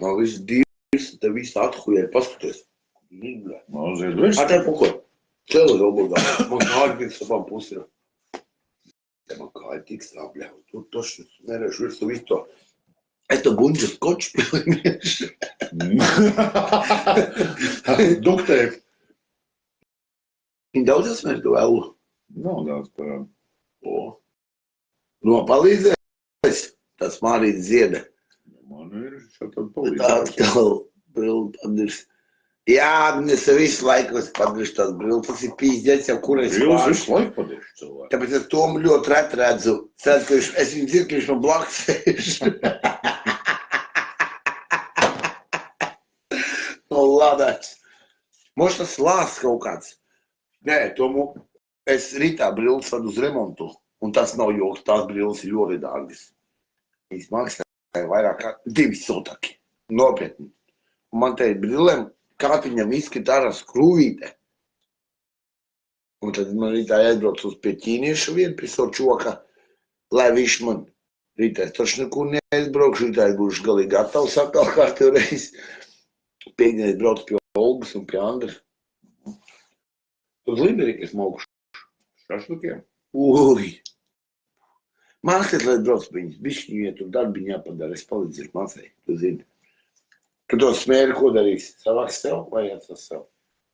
Man viss divs, te viss athuļē, paskaties. Bļā. Nav ziedojis. Atē poko. Cēlē obligā. Man kādi bija savām pusēm. Te man kādi tiks tā, bļā. Tur toši smērēšu visu visu to. Es to bunģu skoču pilnīšu. Duktēp. Viņi daudz esmēr to vēlu. Nav daudz parādu. No palīdzēs, tas Mārīta Ziede. Man ir šādi Tā palīdzēt. tev brilli padriš. Jā, Agnes visu laiku es padrišu tās brilli. Tas ir pīzdēts jau, kur es Brīlis pāršu. visu laiku padiešu cilvēku. Tāpēc es Tomu ļoti reti redzu. Es viņu dzirdu, ka viņš man blakus sēž. No ladāks. Moš tas lāsts kaut kāds. Nē, Tomu, es rītā brilles vadu uz remontu. Un tas nav joks, tās brilles ir ļoti dārgas. Viņas maksāja vairāk kā 2 sotaki. Nopietni. Un man te ir brillēm, kā viņam izskatā ar skrūvīte. Un tad man rītā aizbrauc uz pie ķīnieša vienu, pie savu čoka, lai viņš man rītā es taču nekur neaizbraukšu, rītā es būšu galīgi gatavs atkal kārtēju reizi. Piektdienā es braucu pie Olgas un pie Andra. Uz Liberīku es maukšu. Šašlikiem? Ui! Mākslinieks, lai brauc pie viņas, bišķiņu iet un darbiņu jāpadara, es palīdzēšu mācēju, tu zini. Kad to smēri, ko darīs? Savāks sev vai jāatstās sev?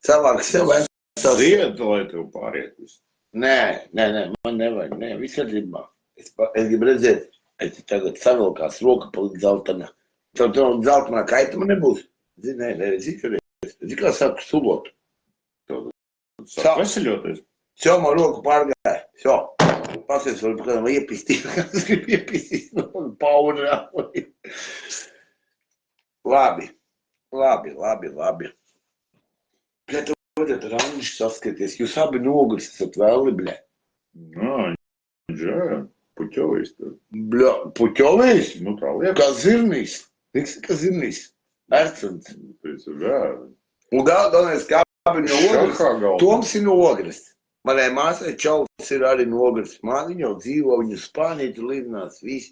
Savāks sev vai jāatstās sev? Riet, lai tev pāriet visu. Nē, man nevajag, viss kārtībā. Es gribu redzēt, es tagad savilkās roka palīdz zeltana. Tev zeltainā kaituma nebūs. Zini, kā saka subot. Sāk veseļoties. Все, man roku pārgāja. Все. Pasies, varbūt kādam iepistīt. Kāds grib iepistīt no paudrā. Labi. Bļa, tev vajadzētu randiši saskaties. Jūs abi nogurs esat vēli, bļa. Jā, puķovīs tur. Bļa, puķovīs? Nu, tā liek. Kā zirnīs. Tiksi, kā zirnīs. Ercants. Tas ir vēli. Un galvenais, kā abi no ogres. Šahā galvā. Toms ir no ogres. Manai māsai Čauls ir arī no ogres. Māniņa jau dzīvo, viņa Spānija tur lidinās, visi.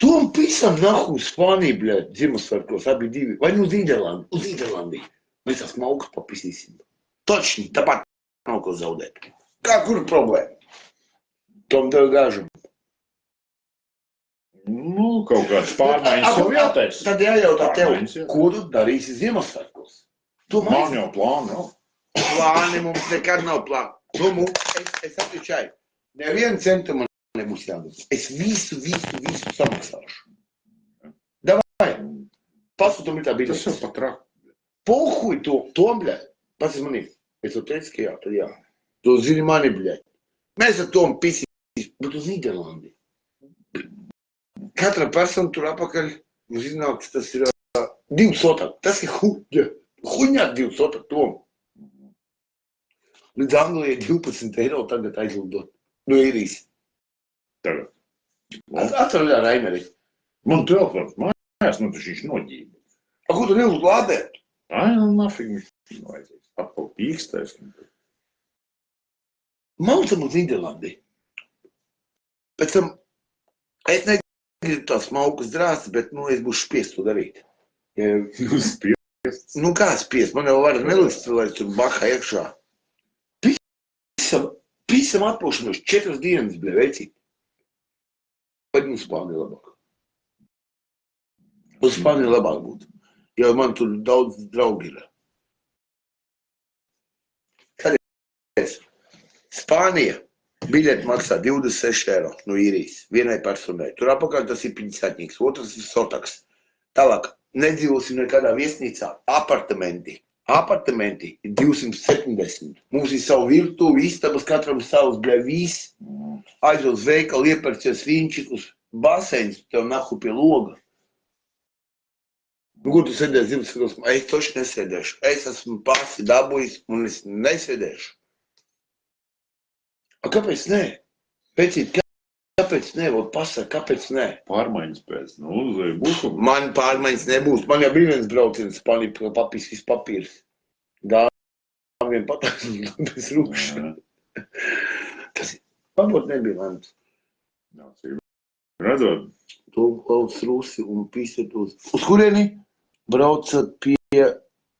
Tom pisam nahu uz Spāniju, bļa, Ziemassvētkos, abi divi. Vai nu uz Nīderlandī. Mēs tās maukas papisīsim. Točni, tāpat nav ko zaudēt. Kā, kur problēma? Tom tev gāžam. Nu, kaut kāds pārmaiņas jau jātaisa. Tad jājautā tev, Pārmaiņas, jā. ko tu darīsi Ziemassvētkos? Tu Man jau plānu nav. plāni, mums nekad nav plāni. Tu mums, es atvičāju, nevienu centu man nebūs jādod. Es visu samaksāšu. Davai, pasūtum ir tā Tas biļetes. jau pat rak. Pohuj Tom, bļaļ. Pats manī. Es to teicu, ka jā, tad jā. Tu zini mani, bļaļ. Mēs ar Tomu pisīs, bet uz Nīderlandi. Katra persona tur apakaļ, mums iznāks, tas ir 2 sotak. Tas ir huņā 2 sotak, Tom. Līdz Anglijai 12 eiro tagad aizlidot. No Īrijas. Tagad. Atvaļā Raimeri. Man telefons mājās, nu taču viņš noģība. A, ko tu nevar glābēt? Ai, nu nafig viņš vajadzēs. Atkal pīkstēs. Maucam uz Nīderlandi. Pēc tam, es negribu tās smalkas drāstas, bet, nu, es būšu spiest to darīt. Ja, Jūs spiests. nu, kā spiest? Man jau var nelist, lai tur baha iekšā. Pisam atpūšanos 4 dienas, bļa, veicīt. Vai nu Spānija labāk? Uz Spāniju labāk būtu. Jo man tur daudz draugi ir. Kādies? Spānija biļeti maksā 26 eiro no Īrijas vienai personai. Tur apakaļ tas ir 50, otrs ir sotaks. Tālāk, nedzīvosim nekādā viesnīcā. Apartamenti ir 270. Mums ir savu virtuvi, istabas, katram savs, bļa, viss. Aiziet uz veikalu, iepērcies vīnčikus, baseins, tev nahu pie loga. Nu, kur tu sēdēsi Ziemassvētkos? Es toši nesēdēšu. Es esmu pasi dabūjis un es nesēdēšu. A, kāpēc nē? Pēcīt, kāpēc nē? Vot pasaka, kāpēc nē? Pārmaiņas pēc. Nu, būs. Man pārmaiņas nebūs. Man jau bija viens brauciens Spāniju papīrs papīrs. Dāvien patās bez rūkšana. Tas varbūt nebija lemts. Jā, cik redzot. To klauc rusi un pīsat uz kurieni? Braucat pie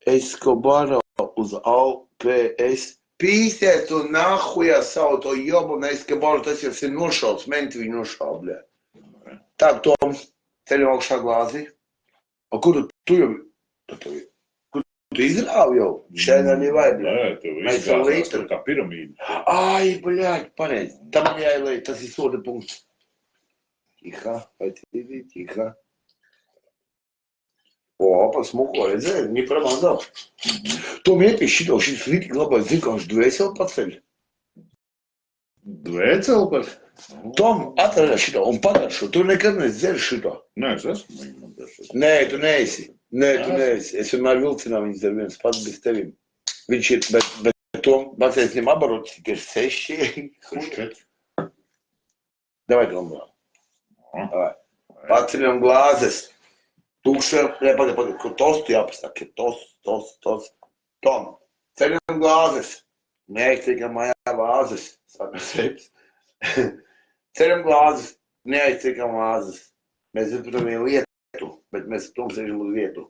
Escobara uz APS. Pīsiet un nahujā savu to jobu un Escobaru, tas jau ir nošauts, menti viņu nošauj, bļā. Tā, Tom, ceļo augšā glāzi. A, kur tu jau, kur tu izrāvi jau? Šeit arī vai, bļā. Nē, tev Mēs jau izskatās līdzi. tur kā piramīda. Ai, bļāļ, pareizi. Tam man jāielēj, tas ir soda punkts. Tiha, vai tīvi, tiha. O, pa smuko redzēju, viņi pramandā. Tom iepīš šis rītīgi labais zin, kā viņš dvēseli paceļ. Dvēceli par? Tom, atverā šito un pagaršo, tu nekad nedzeri šito. Nē, es esmu. Man dažas. Nē, tu neesi. Nē, tu neesi. Es vienmēr vilcinā viņas dar viens pats bez tevim. Viņš ir, bet Tom, vecais viņam abarots, cik ir 6. Davai, Tom, davai. Paceļam glāzes. Tukšiem, pagaid, kur tostu jāpasaka, tos. Tom, ceļam glāzes. Neaizciekam mājā vāzes. Saka seips. Ceļam glāzes. Neaizciekam vāzes. Mēs zinām vienu lietu, bet mēs Tom sēžam uz vietu.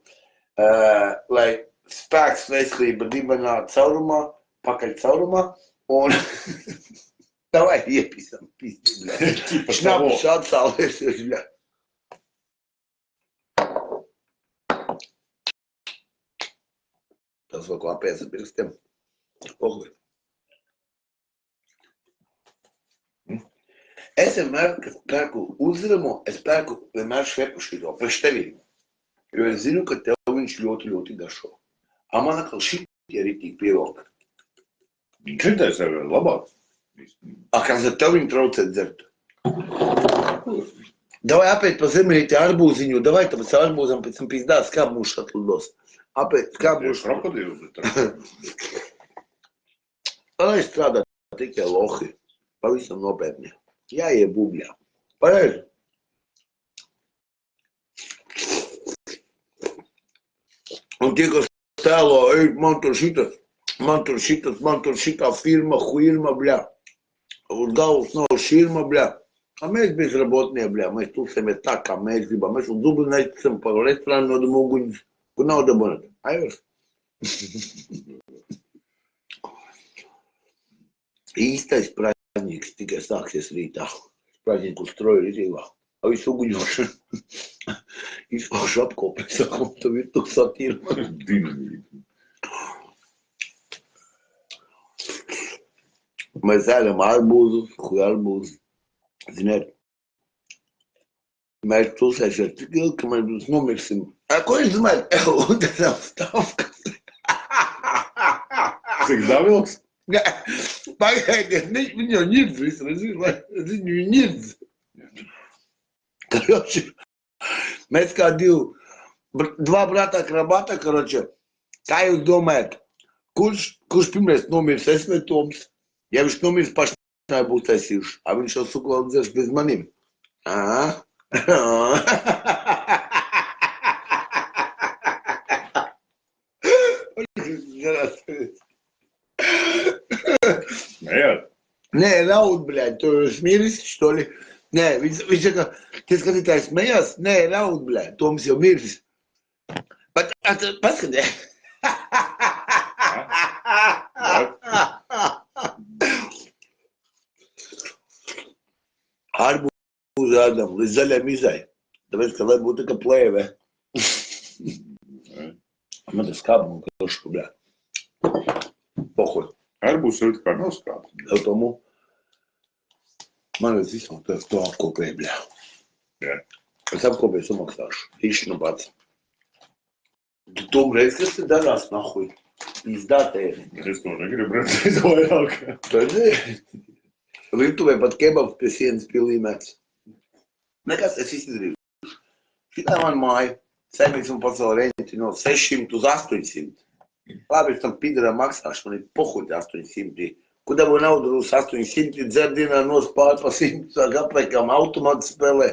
Lai spēks veselība dibenā caurumā, pakaļ caurumā un davai iepisam. Šnapu šādi sālēsies, bļā. Tas vēl klapēs ar pirkstiem. Pohuj. Es vienmēr, kad pērku uzramu, es pērku vienmēr švepu šito, priekš tevīm. Jo es zinu, ka tev viņš ļoti, ļoti garšo. A man atkal šitie ritīgi pievelk. Šitais jau ir labāks. A, kas ar tev viņu traucēt dzert? Davai apēt pa zemerīti arbūziņu, davai tāpēc arbūzam pēc tam pizdā skābmuši atlidos. Apēt skābmuši. Krokodīls. Lai strādā tikai lohi. Pavisam nopietni. Jāiet bubļā. Pareizi. Un tie, kas tēlo, ej, man tur šitā firma, huirma, bļā. Uz galvas nav širma, bļā. A mēs bezrabotnie, bļā. Mēs tūkstamies tā, kā mēs gribam. Mēs uz Dubli neicam pa restorānu nodam uguņus. Kur nav dabonat. Aivars? Īstais pražņīgs tikai sāksies rītā. Pražņīku stroju rītīvā. A visu uguņošanu. Izpaušu apkopē, sakam, tu virtu satīrma. Dinamīti. Mēs ēdam arbūzu, arbūzu. Ziniet, mēs tusēsies tik ilgi, ka mēs nomirsim. Ko jūs domājat? Un tas nav stāvkas. Cik davilks? Pagaidiet, viņi jau ņirdz visu, viņi ņirdz. Karoči, mēs kā dva brātā krabātā, karoči, kā jūs domājat, kurš pirmais nomirs, es vai Toms? Ja viņš nomirs paši, būs taisījuši, a viņš jau suklādu dzers bez manim. Nē, raud, bļaļ, tu smiris, što li? Nē, viņš saka, tie skatītājs smējās, nē, raud, bļaļ, Toms jau miris. Paskatē. Arbūzu ēdam līdz zaļai mizai, tāpēc, ka lai būtu kā plēvē. Man tas skābam, ka tošku, bļā. Pohuj. Arbūs jau kā nav skābs. Jau tomu. Man vajag visam to apkopēju, bļā. Jā. Es apkopēju samaksāšu. Īši nu pats. Tu tom reiz, kas te darās, nahuj? Izdātēji. Es to negribu redzēt vairāk. Tad virtuvē pat kebabs pie sienas pilīmēts. Nekas, es izdarīju. Šitā man māja, saimnieks un pats vēl reņķi no 600 uz 800. Labi, es tam pidarā maksāšu, man ir pohuļi 800. Kur dabū naudu uz 800, dzer dienā nospār pa 100, sāk aprekām, automātu spēlē,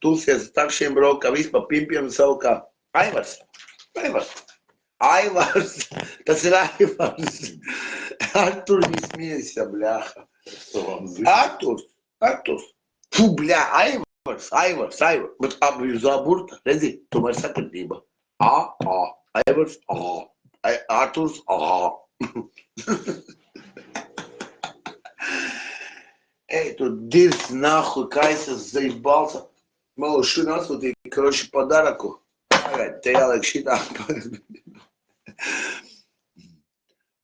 tūsies takšiem braukā, vispār pimpiem saukā. Aivars, tas ir Aivars. Artur vismiesja, bļāha. Arturs. Fu, bļā, Aivars. Bet abi uz aburta, redzi, tomēr sakritība. Aivars, Arturs, Ej, tu dirz nahuj, kaisas zaibbalsa. Malo šinu atsūtīja, karoši padaraku. Pagaid, te jāliek šitā.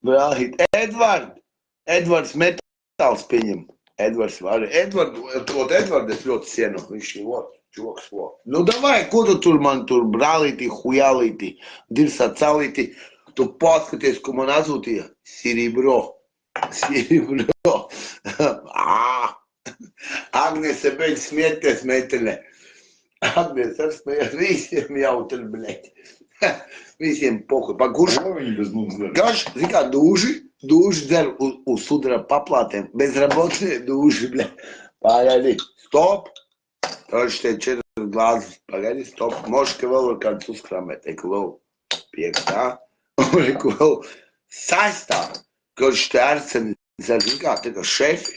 Brāhīt, Edvards metāls pieņem. Edvards es ļoti cienu, viņš ir čoks. Nu davai, ko tu tur man tur brālīti, hujālīti, dirsā caulīti, tu paskaties, ko man atsūtīja. Siribro. Agnese, beidz smieties, meitene. Agnese, smējās visiem jautri, bļeķi. Visiem pohuļ. Kurš? Viņi bez mums dara. Garš, zin kā, dūži dzer uz sudra paplātiem. Bezrabotnie dūži, bļeķi. Pagaidi, stop. Taču te 4 glāzes. Pagaidi, stop. Moška vēl var kāds uzkrāmēt. Eiku vēl 5. Un eiku vēl 6. Kurš te ārceni dzer, zin kā, te kā šefi.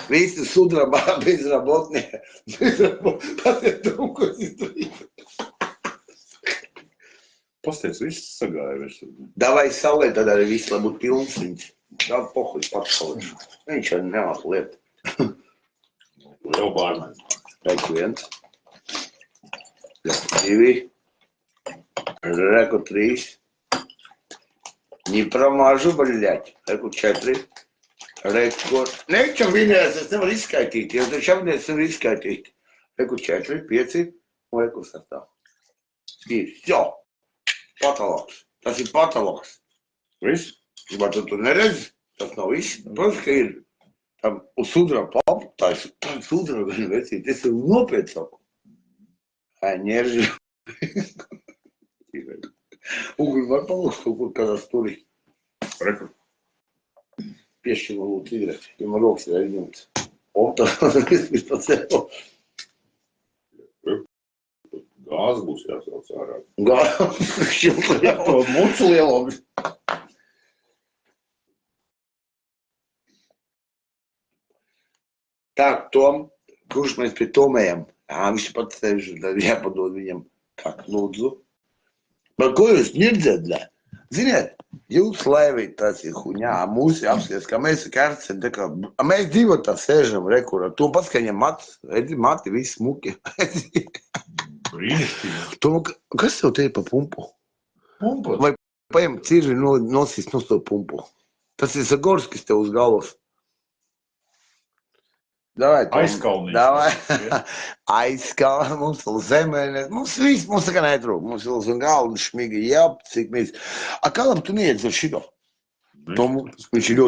Visi sudra bezrabotnie. Pasiet tom, ko es izdarīju. Pasties, viss sagāja virs. Davai saulē, tad arī viss, lai būtu pilns viņš. Daudz pohuļ pats saulēšu. Viņš arī nelās lieta. Jau bārnēs. Reku 1. Reku 2. Reku 3. Не промажу, блядь. Reku 4. Reku... Nečam vienējās, es nevaru izskaitīt, jo taču apniec nevar izskaitīt. Reku 4, 5 un reku 7. Jo, patalogs. Tas ir patalogs. Viss? Vai tu neredzi? Tas nav viss. Protams, ka ir. Tam uz sudraba papu, tā ir sudraba gan vecīt. Es tev nopietni saku. Ņērži. Ugri var palūst kaut kur kādā stūrī. Rekur. Piešķi man lūdzu cigareti, jo man rokas ir aizņemts. O, tā ir pats evo. Gāze būs jāsauc ārā. Šilta jau. To mucu lielo. Tā, Tom, kurš mēs pie Tomējam? Jā, viņš pats sēž, tad jāpadod viņam. Tā, lūdzu. Bet ko jūs ņirdzat, ne? Ziniet, jūs laivīt tas ir huņā, mūsu apsies, kā mēs kārtsen, tā kā, mēs divi tā sēžam rekurā. To pats, ka viņam mati visi smuki. Brīnišķīgi. Tom, kas tev te ir pa pumpu? Pumpa. Vai paņem cirvi nosist no to pumpu? Tas ir Zagorskis tev uz galvas. Davai, Tom. Aizkalnīgs. Davai. Aizkalnīgs, mums vēl zemē. Mums viss, mums tā kā netrūk. Mums vēl zem galda šmiga, jā, cik mēs. A, kādam tu neiedz ar šito? Tom, viņš ir ļoti